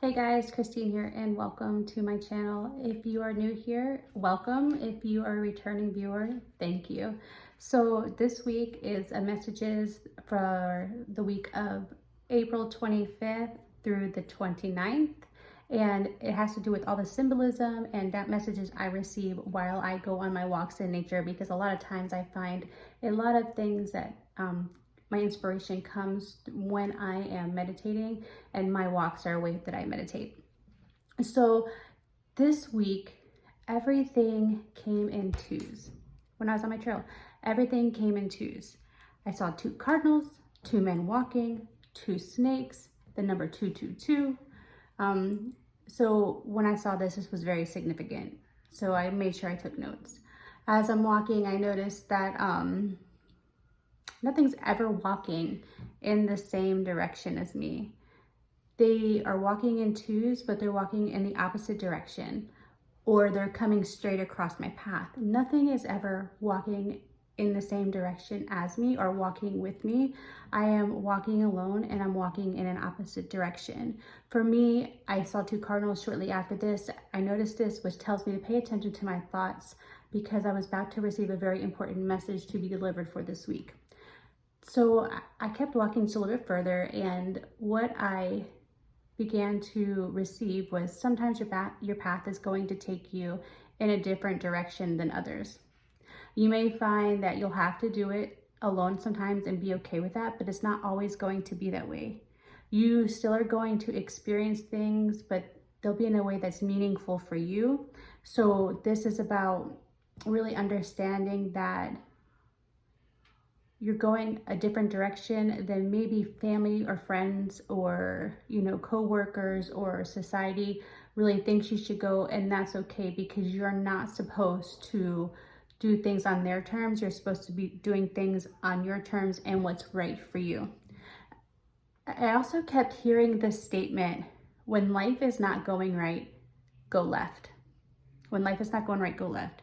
Hey guys, Christine here and welcome to my channel. If you are new here, welcome. If you are a returning viewer, thank you. So this week is a messages for the week of April 25th through the 29th. And it has to do with all the symbolism and that messages I receive while I go on my walks in nature, because a lot of times I find a lot of things that my inspiration comes when I am meditating, and my walks are a way that I meditate. So this week, everything came in twos. When I was on my trail, everything came in twos. I saw 2 cardinals, 2 men walking, 2 snakes, the number 222. So when I saw this was very significant. So I made sure I took notes. As I'm walking, I noticed that nothing's ever walking in the same direction as me. They are walking in twos, but they're walking in the opposite direction, or they're coming straight across my path. Nothing is ever walking in the same direction as me or walking with me. I am walking alone and I'm walking in an opposite direction. For me, I saw 2 cardinals shortly after this. I noticed this, which tells me to pay attention to my thoughts, because I was about to receive a very important message to be delivered for this week. So I kept walking just a little bit further, and what I began to receive was sometimes your path is going to take you in a different direction than others. You may find that you'll have to do it alone sometimes and be okay with that, but it's not always going to be that way. You still are going to experience things, but they'll be in a way that's meaningful for you. So this is about really understanding that you're going a different direction than maybe family or friends or, co-workers or society really thinks you should go, and that's okay, because you're not supposed to do things on their terms. You're supposed to be doing things on your terms and what's right for you. I also kept hearing this statement: when life is not going right, go left. When life is not going right, go left.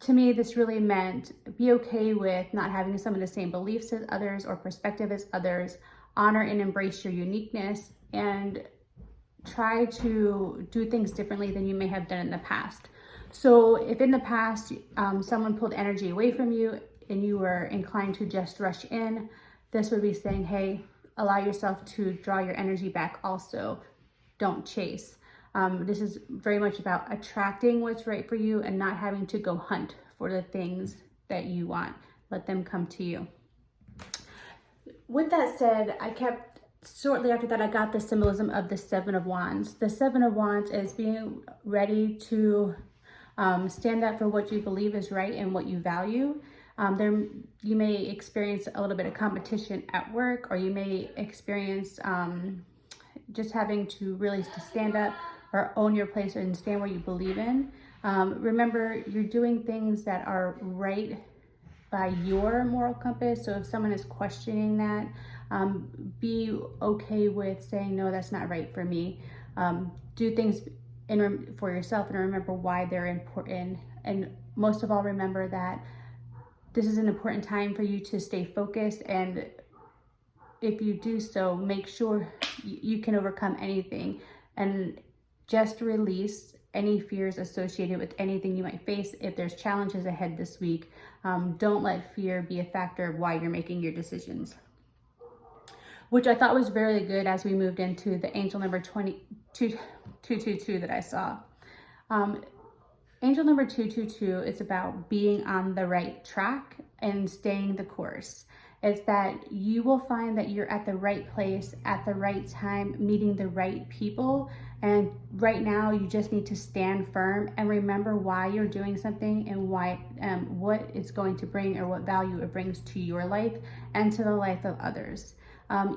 To me, this really meant be okay with not having some of the same beliefs as others or perspective as others. Honor and embrace your uniqueness, and try to do things differently than you may have done in the past. So if in the past someone pulled energy away from you and you were inclined to just rush in, this would be saying, hey, allow yourself to draw your energy back also. Don't chase. This is very much about attracting what's right for you and not having to go hunt for the things that you want. Let them come to you. With that said, shortly after that, I got the symbolism of the 7 of Wands. The 7 of Wands is being ready to stand up for what you believe is right and what you value. You may experience a little bit of competition at work, or you may experience just having to really stand up or own your place and stand where you believe in. Remember, you're doing things that are right by your moral compass. So if someone is questioning that, be okay with saying, no, that's not right for me. Do things for yourself and remember why they're important. And most of all, remember that this is an important time for you to stay focused. And if you do so, make sure you can overcome anything, and just release any fears associated with anything you might face. If there's challenges ahead this week, don't let fear be a factor of why you're making your decisions. Which I thought was very good as we moved into the angel number 222 that I saw. Angel number 222 is about being on the right track and staying the course. It's that you will find that you're at the right place at the right time, meeting the right people. And right now you just need to stand firm and remember why you're doing something and why, what it's going to bring or what value it brings to your life and to the life of others.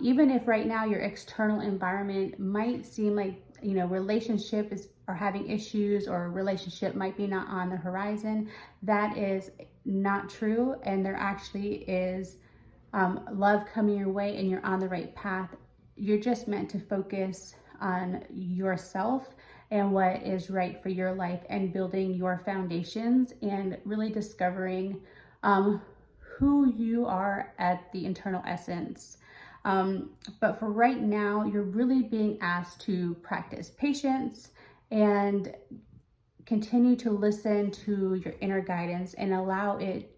Even if right now your external environment might seem like, relationship are having issues, or a relationship might be not on the horizon, that is not true. And there actually is love coming your way and you're on the right path. You're just meant to focus on yourself and what is right for your life, and building your foundations and really discovering who you are at the internal essence. But for right now, you're really being asked to practice patience and continue to listen to your inner guidance and allow it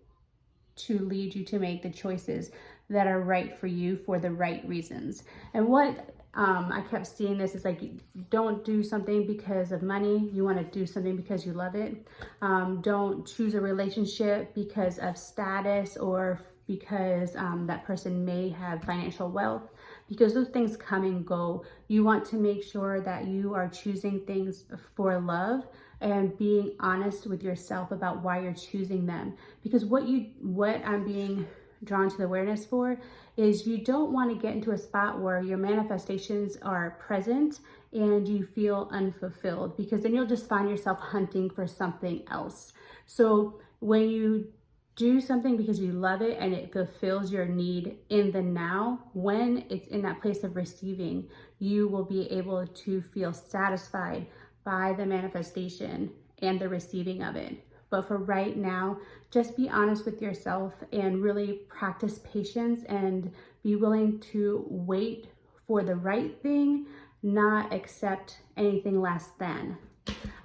to lead you to make the choices that are right for you for the right reasons. And what I kept seeing this is like, don't do something because of money. You want to do something because you love it. Don't choose a relationship because of status or because that person may have financial wealth, because those things come and go. You want to make sure that you are choosing things for love and being honest with yourself about why you're choosing them. Because what I'm being drawn to the awareness for is you don't want to get into a spot where your manifestations are present and you feel unfulfilled, because then you'll just find yourself hunting for something else. So when you do something because you love it and it fulfills your need in the now, when it's in that place of receiving, you will be able to feel satisfied by the manifestation and the receiving of it. But for right now, just be honest with yourself and really practice patience and be willing to wait for the right thing, not accept anything less than.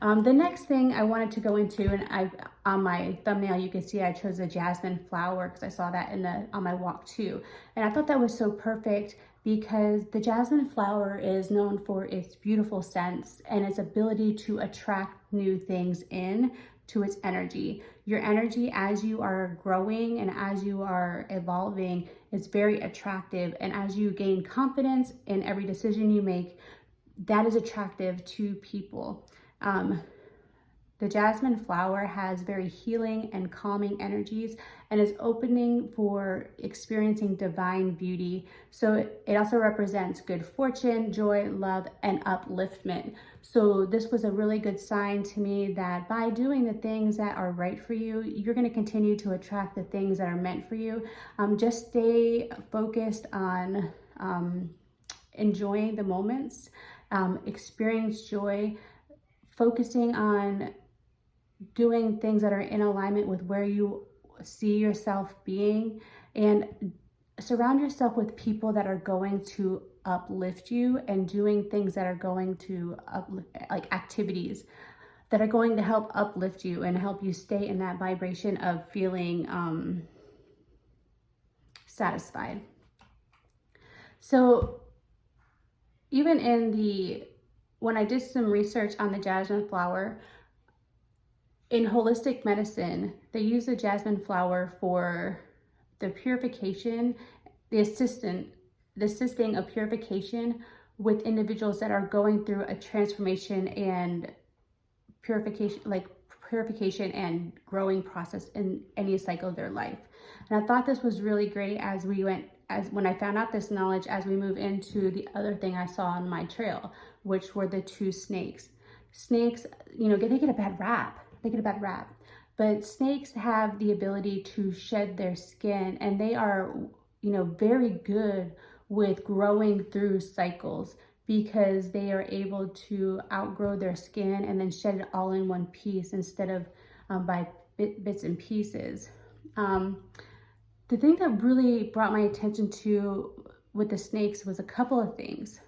The next thing I wanted to go into, and on my thumbnail you can see I chose a jasmine flower because I saw that on my walk too. And I thought that was so perfect because the jasmine flower is known for its beautiful scents and its ability to attract new things in to its energy. Your energy as you are growing and as you are evolving is very attractive. And as you gain confidence in every decision you make, that is attractive to people. The jasmine flower has very healing and calming energies and is opening for experiencing divine beauty. So it also represents good fortune, joy, love, and upliftment. So this was a really good sign to me that by doing the things that are right for you, you're going to continue to attract the things that are meant for you. Just stay focused on enjoying the moments, experience joy, focusing on doing things that are in alignment with where you see yourself being, and surround yourself with people that are going to uplift you and doing things that are going to like activities that are going to help uplift you and help you stay in that vibration of feeling satisfied. So even when I did some research on the jasmine flower, in holistic medicine, they use the jasmine flower for the purification, the assisting of purification with individuals that are going through a transformation and purification and growing process in any cycle of their life. And I thought this was really great when I found out this knowledge, as we move into the other thing I saw on my trail, which were the two snakes. Snakes, they get a bad rap. But snakes have the ability to shed their skin, and they are, very good with growing through cycles because they are able to outgrow their skin and then shed it all in one piece instead of by bits and pieces. The thing that really brought my attention to with the snakes was a couple of things.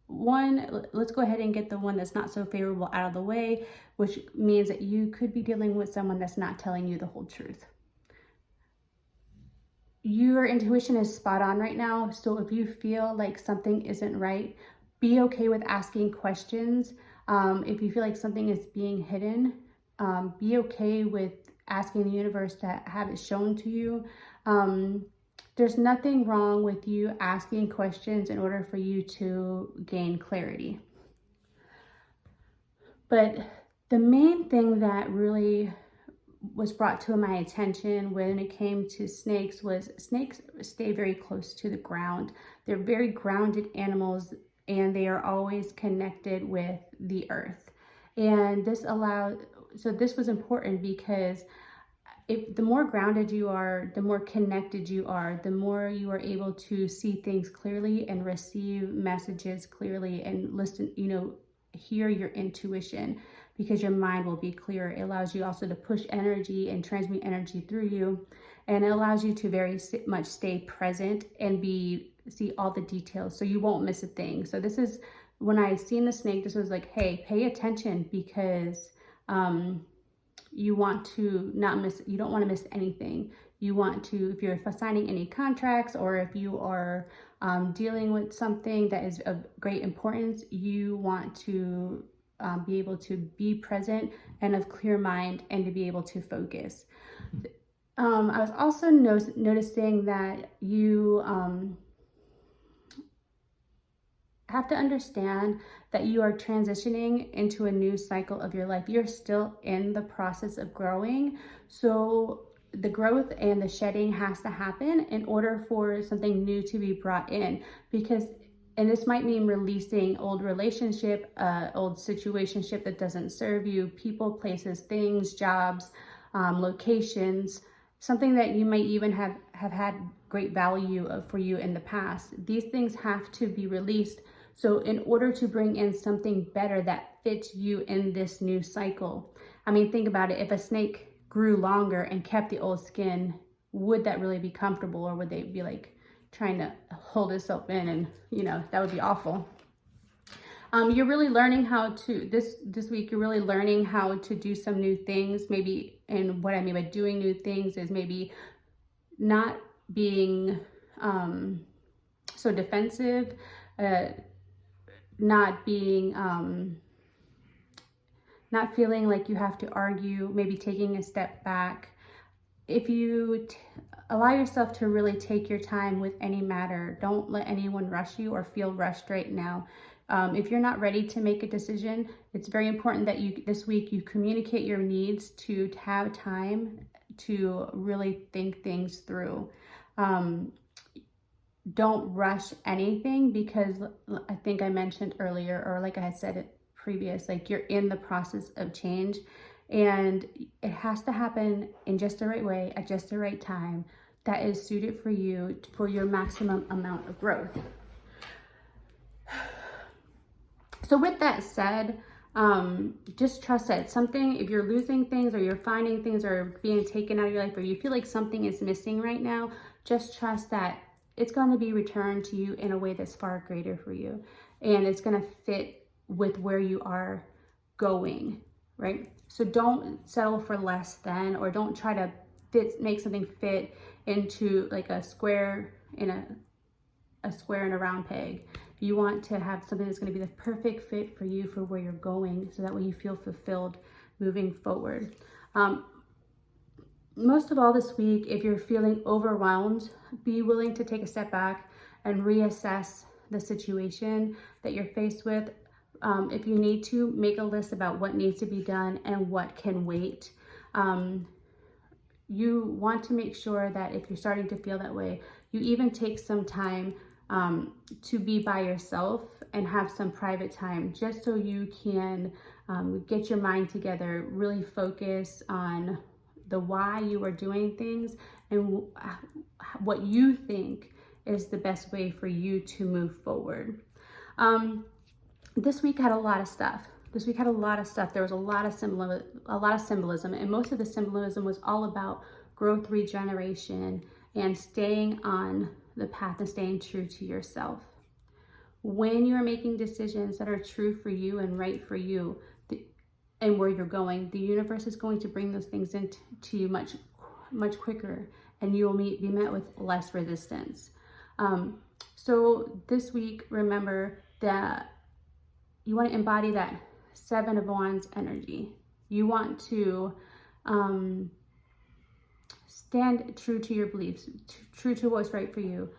One, let's go ahead and get the one that's not so favorable out of the way, which means that you could be dealing with someone that's not telling you the whole truth. Your intuition is spot on right now. So if you feel like something isn't right, be okay with asking questions. If you feel like something is being hidden, be okay with asking the universe to have it shown to you. There's nothing wrong with you asking questions in order for you to gain clarity. But the main thing that really was brought to my attention when it came to snakes was snakes stay very close to the ground. They're very grounded animals, and they are always connected with the earth. And this was important because the more grounded you are, the more connected you are, the more you are able to see things clearly and receive messages clearly and listen, hear your intuition, because your mind will be clear. It allows you also to push energy and transmute energy through you, and it allows you to very much stay present and be see all the details, so you won't miss a thing. So this is, when I seen the snake, this was like, hey, pay attention, because you want to not miss, you don't want to miss anything. You want to, if you're signing any contracts, or if you are dealing with something that is of great importance, you want to be able to be present and of clear mind, and to be able to focus. I was also noticing that you have to understand that you are transitioning into a new cycle of your life. You're still in the process of growing. So the growth and the shedding has to happen in order for something new to be brought in. Because, and this might mean releasing old relationship, old situationship that doesn't serve you, people, places, things, jobs, locations, something that you might even have had great value for you in the past. These things have to be released. So in order to bring in something better that fits you in this new cycle. I mean, think about it. If a snake grew longer and kept the old skin, would that really be comfortable? Or would they be like trying to hold itself in, and that would be awful. You're really learning how to, this week, you're really learning how to do some new things. Maybe, and what I mean by doing new things is maybe not being so defensive, not being, not feeling like you have to argue, maybe taking a step back. If you allow yourself to really take your time with any matter, don't let anyone rush you or feel rushed right now. If you're not ready to make a decision, it's very important that this week you communicate your needs to have time to really think things through. Don't rush anything, because I think I mentioned earlier, or like I had said it previous, like you're in the process of change, and it has to happen in just the right way, at just the right time, that is suited for you, for your maximum amount of growth. So with that said, just trust that something, if you're losing things, or you're finding things are being taken out of your life, or you feel like something is missing right now, just trust that it's going to be returned to you in a way that's far greater for you. And it's going to fit with where you are going, right? So don't settle for less than, or don't try to make something fit into like a square in a square in a round peg. You want to have something that's going to be the perfect fit for you, for where you're going, so that way you feel fulfilled moving forward. Most of all this week, if you're feeling overwhelmed, be willing to take a step back and reassess the situation that you're faced with. If you need to, make a list about what needs to be done and what can wait. You want to make sure that if you're starting to feel that way, you even take some time to be by yourself and have some private time, just so you can get your mind together, really focus on the why you are doing things, and what you think is the best way for you to move forward. This week had a lot of stuff. There was a lot of symbolism, and most of the symbolism was all about growth, regeneration, and staying on the path and staying true to yourself. When you're making decisions that are true for you and right for you, and where you're going, the universe is going to bring those things into you much quicker, and you will be met with less resistance. So this week, remember that you want to embody that 7 of Wands energy. You want to stand true to your beliefs, true to what's right for you.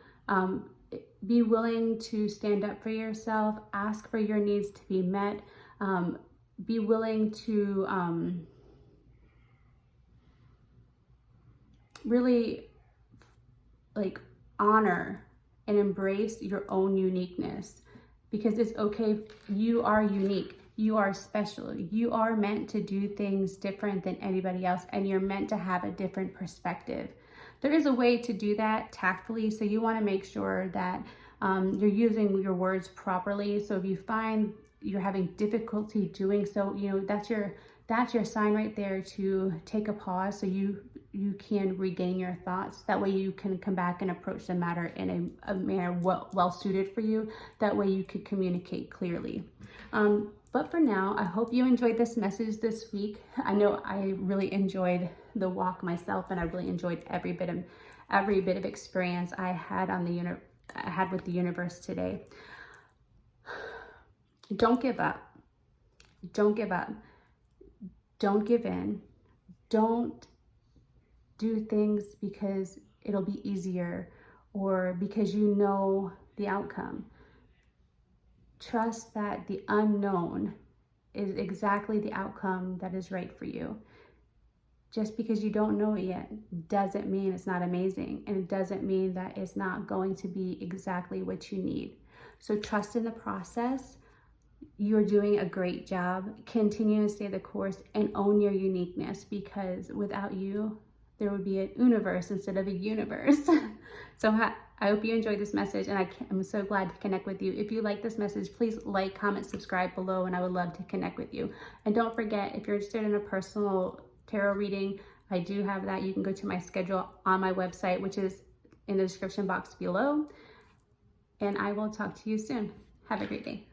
Be willing to stand up for yourself, ask for your needs to be met. Be willing to really like honor and embrace your own uniqueness, because it's okay. You are unique. You are special. You are meant to do things different than anybody else, and you're meant to have a different perspective. There is a way to do that tactfully, so you want to make sure that you're using your words properly. So if you find you're having difficulty doing so, that that's your sign right there to take a pause so you can regain your thoughts. That way you can come back and approach the matter in a manner well suited for you. That way you could communicate clearly. But for now, I hope you enjoyed this message this week. I know I really enjoyed the walk myself, and I really enjoyed every bit of experience I had with the universe today. Don't give up. Don't give up. Don't give in. Don't do things because it'll be easier or because you know the outcome. Trust that the unknown is exactly the outcome that is right for you. Just because you don't know it yet doesn't mean it's not amazing, and it doesn't mean that it's not going to be exactly what you need. So trust in the process. You're doing a great job. Continue to stay the course and own your uniqueness, because without you, there would be a universe instead of a universe. So I hope you enjoyed this message, and I'm so glad to connect with you. If you like this message, please like, comment, subscribe below, and I would love to connect with you. And don't forget, if you're interested in a personal tarot reading, I do have that. You can go to my schedule on my website, which is in the description box below. And I will talk to you soon. Have a great day.